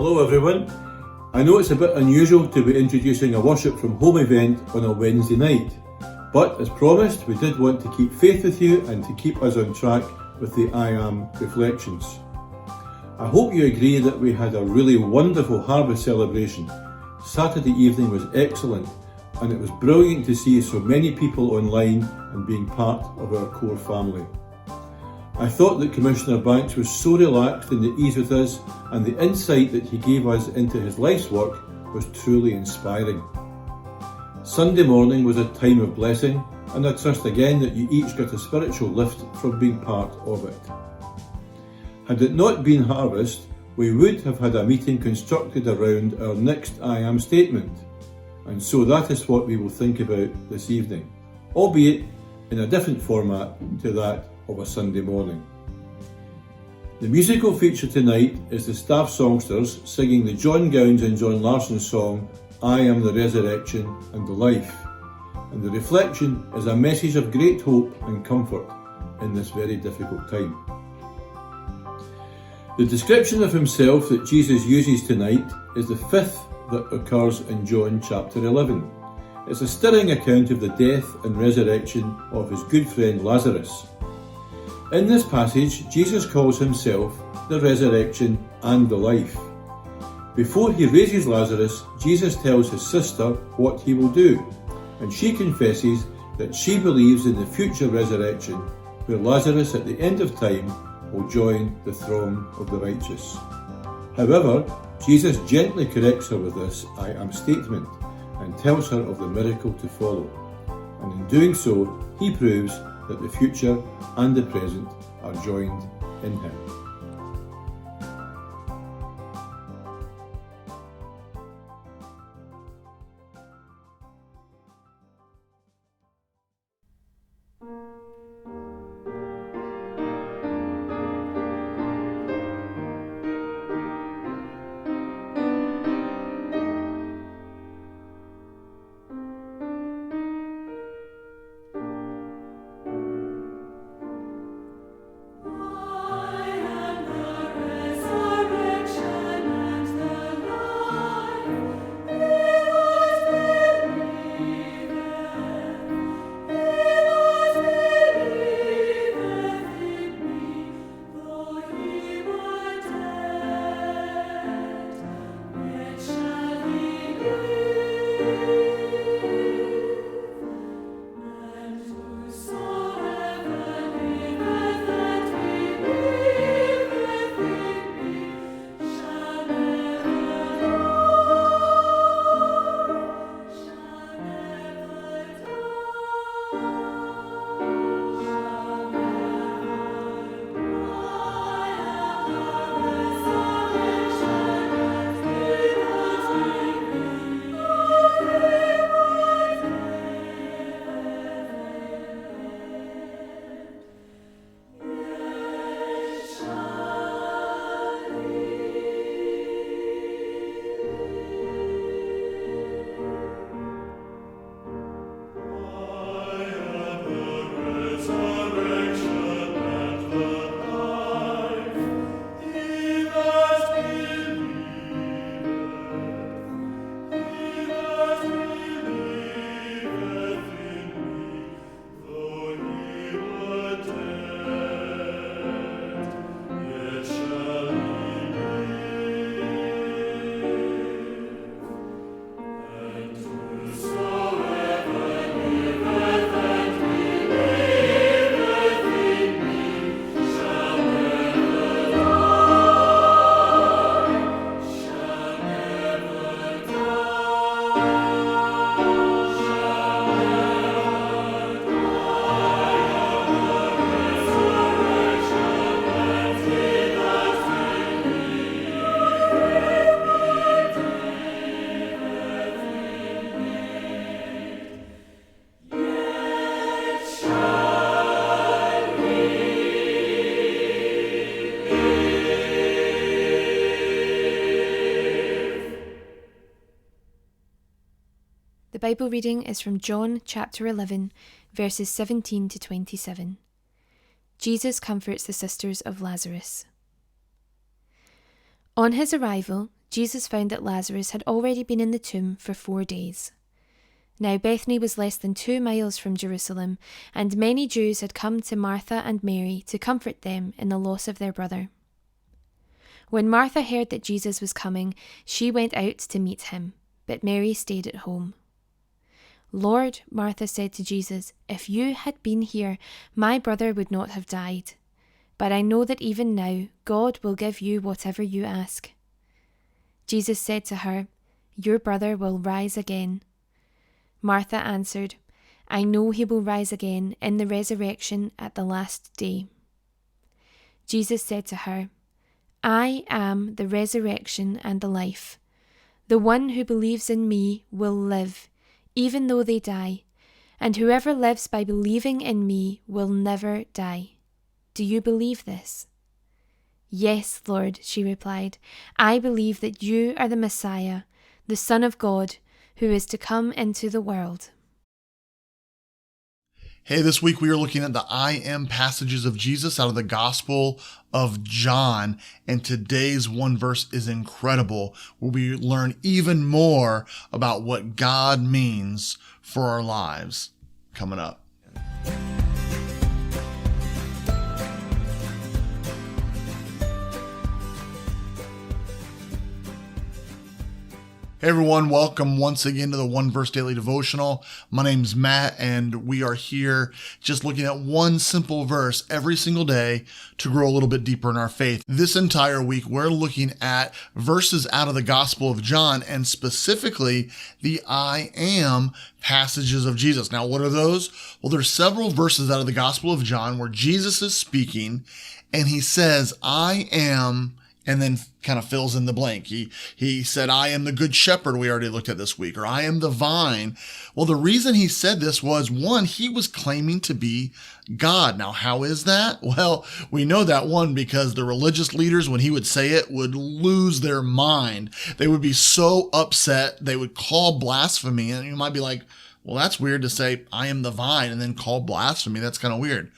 Hello everyone. I know it's a bit unusual to be introducing a worship from home event on a Wednesday night, but as promised we did want to keep faith with you and to keep us on track with the I Am reflections. I hope you agree that we had a really wonderful harvest celebration. Saturday evening was excellent and it was brilliant to see so many people online and being part of our core family. I thought that Commissioner Banks was so relaxed and at ease with us, and the insight that he gave us into his life's work was truly inspiring. Sunday morning was a time of blessing, and I trust again that you each got a spiritual lift from being part of it. Had it not been harvest, we would have had a meeting constructed around our next I Am statement, and so that is what we will think about this evening, albeit in a different format to that of a Sunday morning. The musical feature tonight is the staff songsters singing the John Gowns and John Larson song I Am the Resurrection and the Life, and the reflection is a message of great hope and comfort in this very difficult time. The description of himself that Jesus uses tonight is the fifth that occurs in John chapter 11. It's a stirring account of the death and resurrection of his good friend Lazarus. In this passage, Jesus calls himself the resurrection and the life. Before he raises Lazarus, Jesus tells his sister what he will do, and she confesses that she believes in the future resurrection, where Lazarus at the end of time will join the throng of the righteous. However, Jesus gently corrects her with this I am statement and tells her of the miracle to follow, and in doing so, he proves that the future and the present are joined in him. The Bible reading is from John chapter 11, verses 17 to 27. Jesus comforts the sisters of Lazarus. On his arrival, Jesus found that Lazarus had already been in the tomb for 4 days. Now Bethany was less than 2 miles from Jerusalem, and many Jews had come to Martha and Mary to comfort them in the loss of their brother. When Martha heard that Jesus was coming, she went out to meet him, but Mary stayed at home. "Lord," Martha said to Jesus, "if you had been here, my brother would not have died. But I know that even now, God will give you whatever you ask." Jesus said to her, "Your brother will rise again." Martha answered, "I know he will rise again in the resurrection at the last day." Jesus said to her, "I am the resurrection and the life. The one who believes in me will live, even though they die, and whoever lives by believing in me will never die. Do you believe this?" "Yes, Lord," she replied. "I believe that you are the Messiah, the Son of God, who is to come into the world." Hey, this week we are looking at the I am passages of Jesus out of the Gospel of John, and today's one verse is incredible, where we learn even more about what God means for our lives. Coming up. Hey everyone, welcome once again to the One Verse Daily Devotional. My name's Matt, and we are here just looking at one simple verse every single day to grow a little bit deeper in our faith. This entire week, we're looking at verses out of the Gospel of John, and specifically the I am passages of Jesus. Now, what are those? Well, there's several verses out of the Gospel of John where Jesus is speaking, and he says, "I am," and then kind of fills in the blank. He said, "I am the good shepherd," we already looked at this week, or "I am the vine." Well, the reason he said this was, one, he was claiming to be God. Now, how is that? Well, we know that, one, because the religious leaders, when he would say it, would lose their mind. They would be so upset, they would call blasphemy. And you might be like, well, that's weird to say, "I am the vine," and then call blasphemy. That's kind of weird.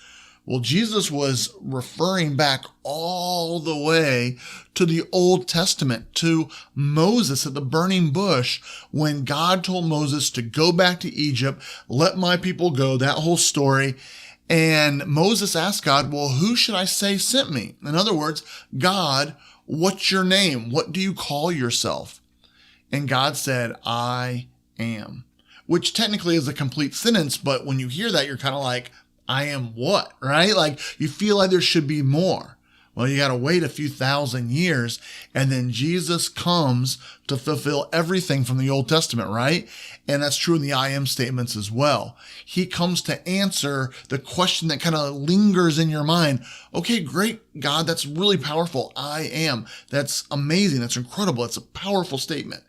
Well, Jesus was referring back all the way to the Old Testament, to Moses at the burning bush, when God told Moses to go back to Egypt, let my people go, that whole story. And Moses asked God, well, who should I say sent me? In other words, God, what's your name? What do you call yourself? And God said, "I am," which technically is a complete sentence, but when you hear that, you're kind of like, I am what, right? Like you feel like there should be more. Well, you got to wait a few thousand years, and then Jesus comes to fulfill everything from the Old Testament, right? And that's true in the I am statements as well. He comes to answer the question that kind of lingers in your mind. Okay, great, God, that's really powerful. I am. That's amazing. That's incredible. It's a powerful statement.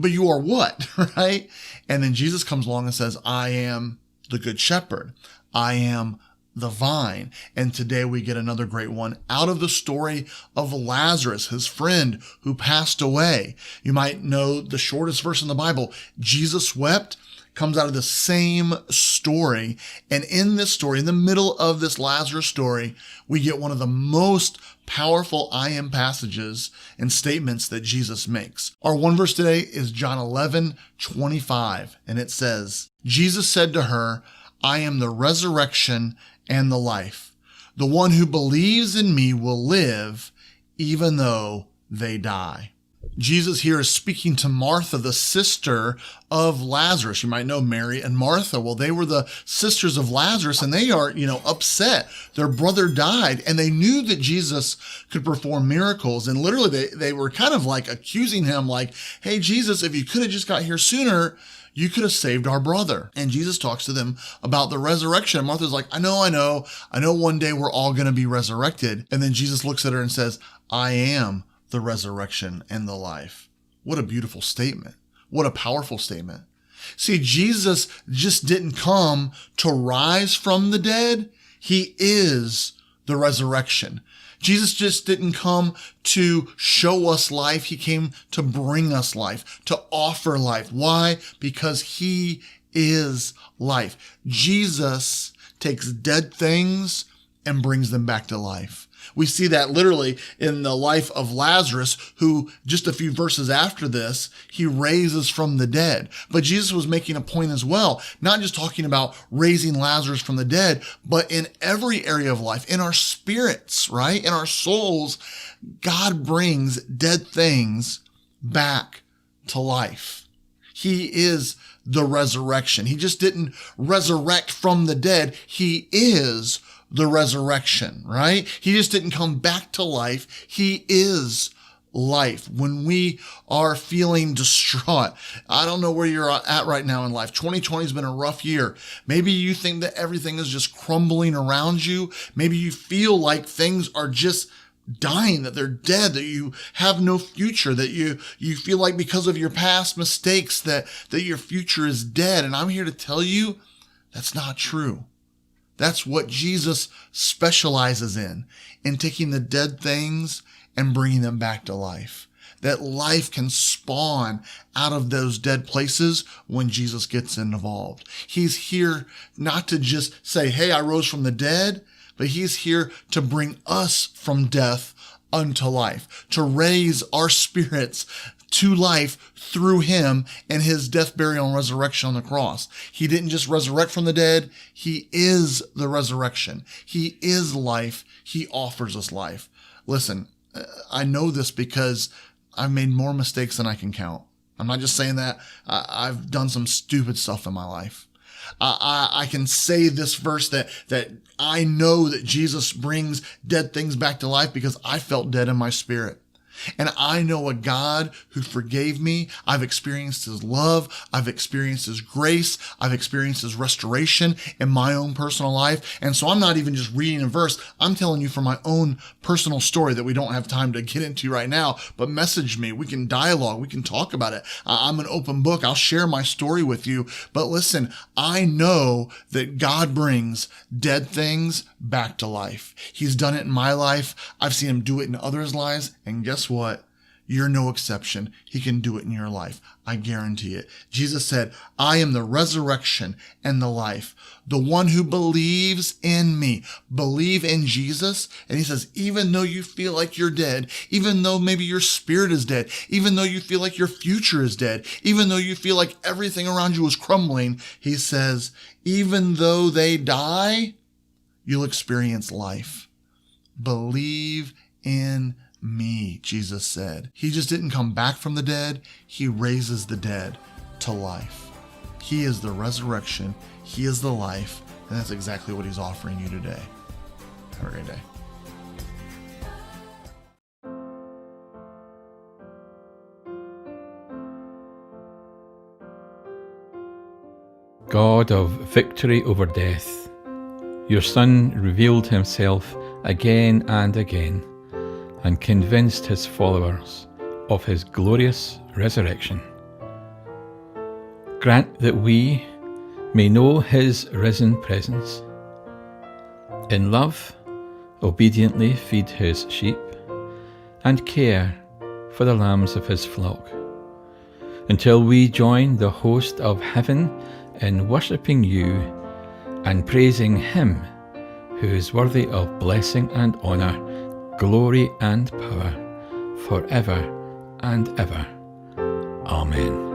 But you are what, right? And then Jesus comes along and says, "I am the good shepherd. I am the vine." And today we get another great one out of the story of Lazarus, his friend who passed away. You might know the shortest verse in the Bible, "Jesus wept," comes out of the same story. And in this story, in the middle of this Lazarus story, we get one of the most powerful I am passages and statements that Jesus makes. Our one verse today is John 11:25, and it says, "Jesus said to her, I am the resurrection and the life. The one who believes in me will live even though they die." Jesus here is speaking to Martha, the sister of Lazarus. You might know Mary and Martha. Well, they were the sisters of Lazarus, and they are, upset. Their brother died, and they knew that Jesus could perform miracles. And literally they were kind of like accusing him like, "Hey, Jesus, if you could have just got here sooner, you could have saved our brother." And Jesus talks to them about the resurrection. And Martha's like, I know one day we're all going to be resurrected. And then Jesus looks at her and says, "I am the resurrection and the life." What a beautiful statement. What a powerful statement. See, Jesus just didn't come to rise from the dead. He is the resurrection. Jesus just didn't come to show us life. He came to bring us life, to offer life. Why? Because he is life. Jesus takes dead things and brings them back to life. We see that literally in the life of Lazarus, who just a few verses after this, he raises from the dead. But Jesus was making a point as well, not just talking about raising Lazarus from the dead, but in every area of life, in our spirits, right? In our souls, God brings dead things back to life. He is the resurrection. He just didn't resurrect from the dead. He is the resurrection, right? He just didn't come back to life. He is life. When we are feeling distraught, I don't know where you're at right now in life. 2020 has been a rough year. Maybe you think that everything is just crumbling around you. Maybe you feel like things are just dying, that they're dead, that you have no future, that you feel like because of your past mistakes that your future is dead. And I'm here to tell you that's not true. That's what Jesus specializes in taking the dead things and bringing them back to life. That life can spawn out of those dead places when Jesus gets involved. He's here not to just say, hey, I rose from the dead, but he's here to bring us from death unto life, to raise our spirits to life through him and his death, burial, and resurrection on the cross. He didn't just resurrect from the dead. He is the resurrection. He is life. He offers us life. Listen, I know this because I've made more mistakes than I can count. I'm not just saying that. I've done some stupid stuff in my life. I can say this verse that I know that Jesus brings dead things back to life because I felt dead in my spirit. And I know a God who forgave me. I've experienced his love. I've experienced his grace. I've experienced his restoration in my own personal life. And so I'm not even just reading a verse. I'm telling you from my own personal story that we don't have time to get into right now, but message me. We can dialogue. We can talk about it. I'm an open book. I'll share my story with you. But listen, I know that God brings dead things back to life. He's done it in my life. I've seen him do it in others' lives. And guess what? You're no exception. He can do it in your life. I guarantee it. Jesus said, I am the resurrection and the life. The one who believes in me, believe in Jesus. And he says, even though you feel like you're dead, even though maybe your spirit is dead, even though you feel like your future is dead, even though you feel like everything around you is crumbling, he says, even though they die, you'll experience life. Believe in me, Jesus said. He just didn't come back from the dead. He raises the dead to life. He is the resurrection. He is the life. And that's exactly what he's offering you today. Have a great day. God of victory over death, your Son revealed himself again and again and convinced his followers of his glorious resurrection. Grant that we may know his risen presence. In love, obediently feed his sheep and care for the lambs of his flock, until we join the host of heaven in worshipping you and praising him who is worthy of blessing and honour, glory and power, forever and ever. Amen.